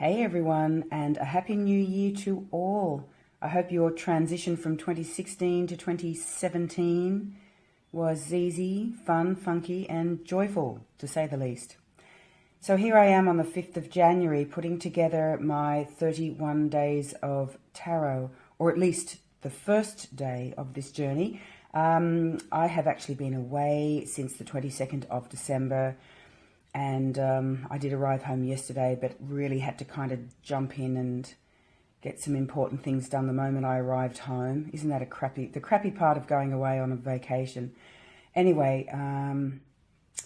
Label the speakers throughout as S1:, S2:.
S1: Hey everyone, and a happy new year to all. I hope your transition from 2016 to 2017 was easy, fun, funky, and joyful, to say the least. So here I am on the 5th of January putting together my 31 days of tarot, or at least the first day of this journey. I have actually been away since the 22nd of December. And I did arrive home yesterday, but really had to kind of jump in and get some important things done the moment I arrived home. Isn't that the crappy part of going away on a vacation? Anyway,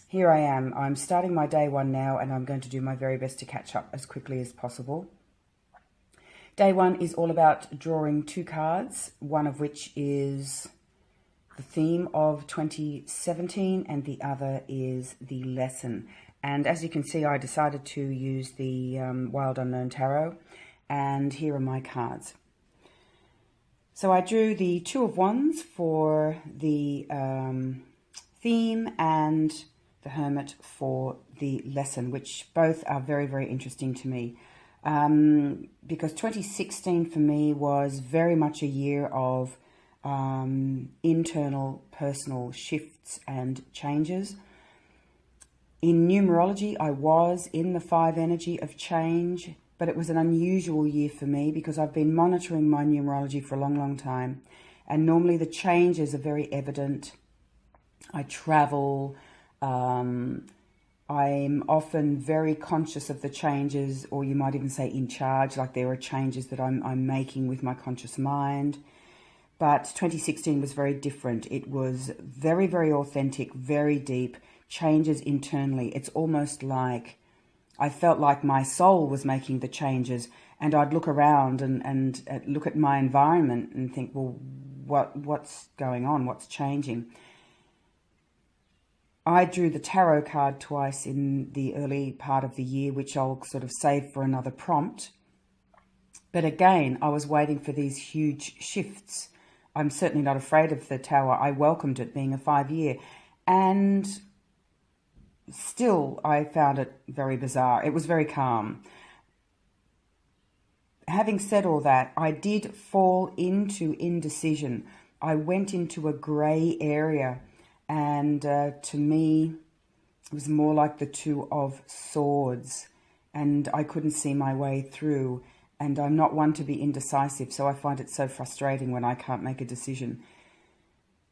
S1: here I am. I'm starting my day one now, and I'm going to do my very best to catch up as quickly as possible. Day one is all about drawing two cards, one of which is the theme of 2017, and the other is the lesson. And as you can see, I decided to use the Wild Unknown Tarot, and here are my cards. So I drew the Two of Wands for the theme and the Hermit for the lesson, which both are very, very interesting to me. Because 2016 for me was very much a year of internal personal shifts and changes. In numerology, I was in the 5 energy of change, but it was an unusual year for me because I've been monitoring my numerology for a long, long time. And normally the changes are very evident. I travel. I'm often very conscious of the changes, or you might even say in charge, like there are changes that I'm making with my conscious mind. But 2016 was very different. It was very, very authentic, very deep, changes internally. It's almost like I felt like my soul was making the changes, and I'd look around and look at my environment and think, well, what's going on? What's changing? I drew the tarot card twice in the early part of the year, which I'll sort of save for another prompt. But again, I was waiting for these huge shifts. I'm certainly not afraid of the Tower. I welcomed it being a 5-year. And still, I found it very bizarre. It was very calm. Having said all that, I did fall into indecision. I went into a grey area. And to me, it was more like the Two of Swords. And I couldn't see my way through. And I'm not one to be indecisive, so I find it so frustrating when I can't make a decision.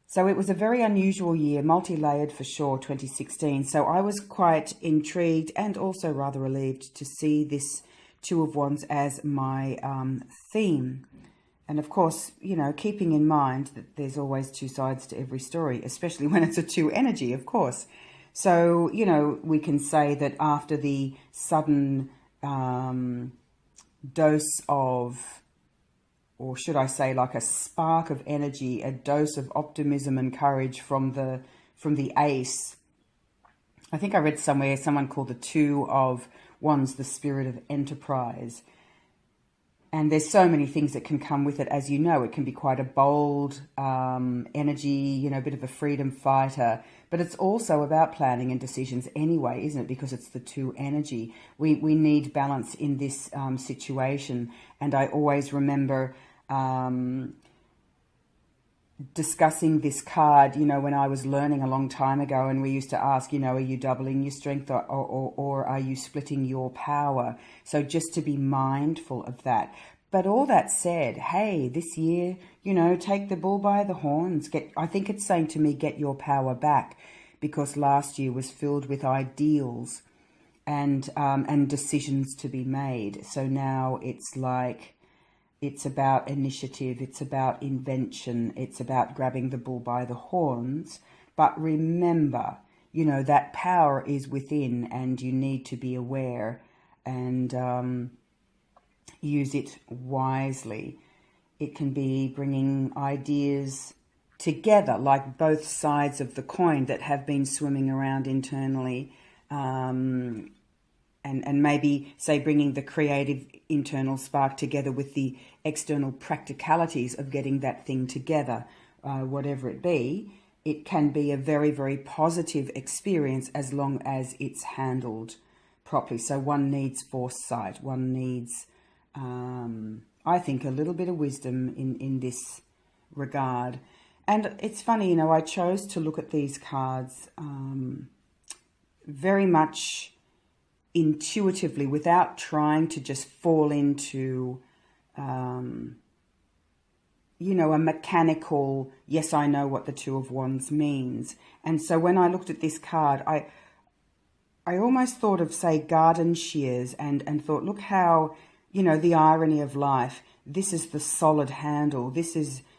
S1: So it was a very unusual year, multi-layered for sure, 2016. So I was quite intrigued and also rather relieved to see this Two of Wands as my theme. And of course, you know, keeping in mind that there's always two sides to every story, especially when it's a 2 energy, of course. So, you know, we can say that after the sudden dose of, or should I say like a spark of energy, a dose of optimism and courage from the Ace. I think I read somewhere someone called the Two of Wands the spirit of enterprise. And there's so many things that can come with it, as you know. It can be quite a bold energy, you know, a bit of a freedom fighter. But it's also about planning and decisions anyway, isn't it? Because it's the 2 energy. We need balance in this situation. And I always remember discussing this card, you know, when I was learning a long time ago, and we used to ask, you know, are you doubling your strength or are you splitting your power? So just to be mindful of that. But all that said, hey, this year, you know, take the bull by the horns. I think it's saying to me, get your power back, because last year was filled with ideals and decisions to be made. So now it's like, it's about initiative, it's about invention, it's about grabbing the bull by the horns. But remember, you know, that power is within, and you need to be aware and use it wisely. It can be bringing ideas together, like both sides of the coin that have been swimming around internally, and maybe, say, bringing the creative internal spark together with the external practicalities of getting that thing together, whatever it be. It can be a very, very positive experience as long as it's handled properly. So one needs foresight. One needs, I think, a little bit of wisdom in this regard. And it's funny, you know, I chose to look at these cards very much intuitively without trying to just fall into, you know, a mechanical, yes, I know what the Two of Wands means. And so when I looked at this card, I almost thought of, say, garden shears and thought, look how, you know, the irony of life. This is the solid handle.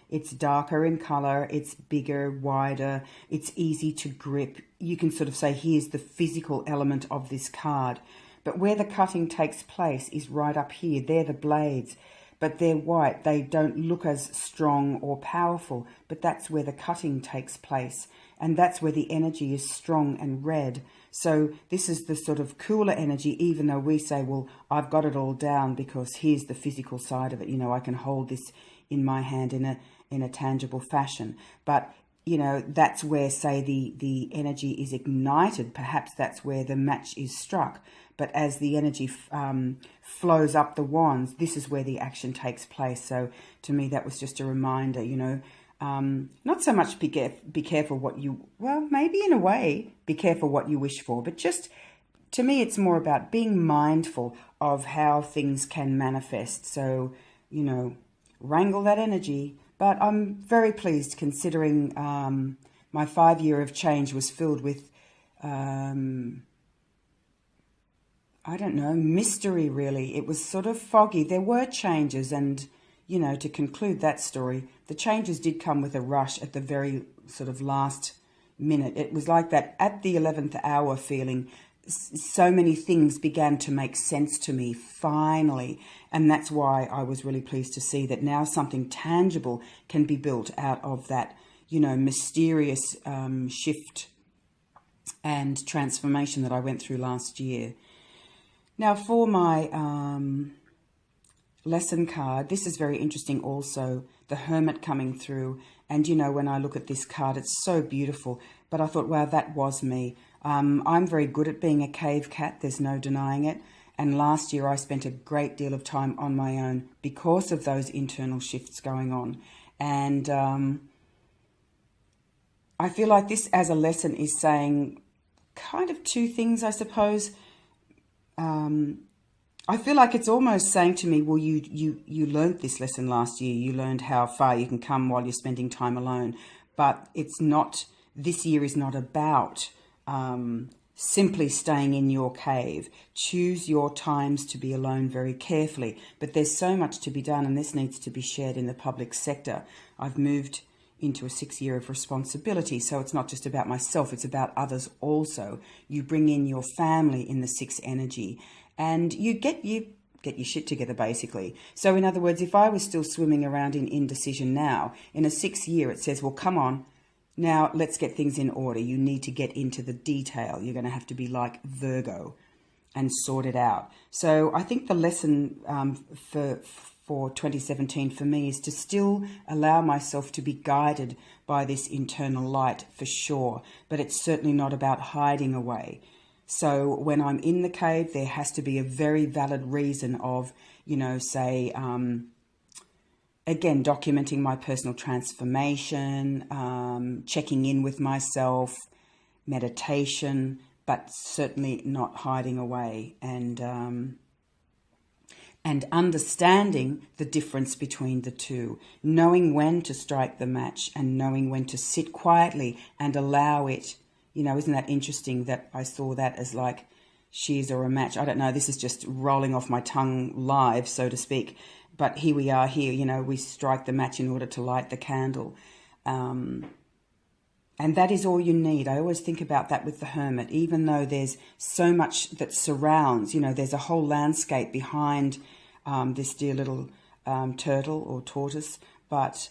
S1: It's darker in color. It's bigger, wider. It's easy to grip. You can sort of say, here's the physical element of this card. But where the cutting takes place is right up here. They're the blades, but they're white. They don't look as strong or powerful, but that's where the cutting takes place. And that's where the energy is strong and red. So this is the sort of cooler energy, even though we say, well, I've got it all down because here's the physical side of it. You know, I can hold this in my hand in a tangible fashion. But, you know, that's where, say, the energy is ignited. Perhaps that's where the match is struck. But as the energy flows up the wands, this is where the action takes place. So to me, that was just a reminder, you know, not so much be careful what you, well, maybe in a way, be careful what you wish for, but just, to me, it's more about being mindful of how things can manifest. So, you know, wrangle that energy. But I'm very pleased considering my 5 year of change was filled with, I don't know, mystery really. It was sort of foggy. There were changes and, you know, to conclude that story, the changes did come with a rush at the very sort of last minute. It was like that at the 11th hour feeling. So many things began to make sense to me finally. And that's why I was really pleased to see that now something tangible can be built out of that, you know, mysterious shift and transformation that I went through last year. Now for my lesson card, this is very interesting also, the Hermit coming through. And, you know, when I look at this card, it's so beautiful. But I thought, wow, that was me. I'm very good at being a cave cat. There's no denying it. And last year I spent a great deal of time on my own because of those internal shifts going on. And I feel like this as a lesson is saying kind of two things, I suppose. I feel like it's almost saying to me, well, you learned this lesson last year. You learned how far you can come while you're spending time alone. But it's not, this year is not about simply staying in your cave. Choose your times to be alone very carefully. But there's so much to be done, and this needs to be shared in the public sector. I've moved into a 6 year of responsibility, so it's not just about myself, it's about others also. You bring in your family in the 6 energy, and you get your shit together, basically. So in other words, if I was still swimming around in indecision now, in a 6 year it says, well, come on, now let's get things in order. You need to get into the detail. You're going to have to be like Virgo and sort it out. So I think the lesson for 2017 for me is to still allow myself to be guided by this internal light for sure, but it's certainly not about hiding away. So when I'm in the cave, there has to be a very valid reason of, you know, say, again, documenting my personal transformation, checking in with myself, meditation, but certainly not hiding away, and understanding the difference between the two, knowing when to strike the match and knowing when to sit quietly and allow it. You know, isn't that interesting that I saw that as like shears or a match? I don't know, this is just rolling off my tongue live, so to speak. But here we are here, you know, we strike the match in order to light the candle. And that is all you need. I always think about that with the Hermit, even though there's so much that surrounds, you know, there's a whole landscape behind this dear little turtle or tortoise. But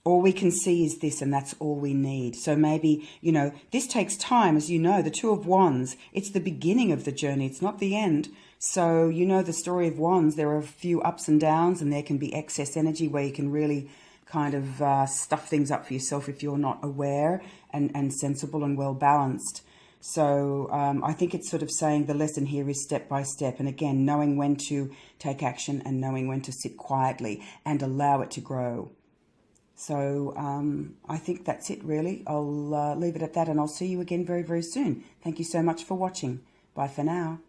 S1: all we can see is this, and that's all we need. So maybe, you know, this takes time. As you know, the Two of Wands, it's the beginning of the journey. It's not the end. So, you know, the story of Wands, there are a few ups and downs, and there can be excess energy where you can really kind of stuff things up for yourself if you're not aware and sensible and well balanced. So I think it's sort of saying the lesson here is step by step. And again, knowing when to take action and knowing when to sit quietly and allow it to grow. So I think that's it, really. I'll leave it at that, and I'll see you again very, very soon. Thank you so much for watching. Bye for now.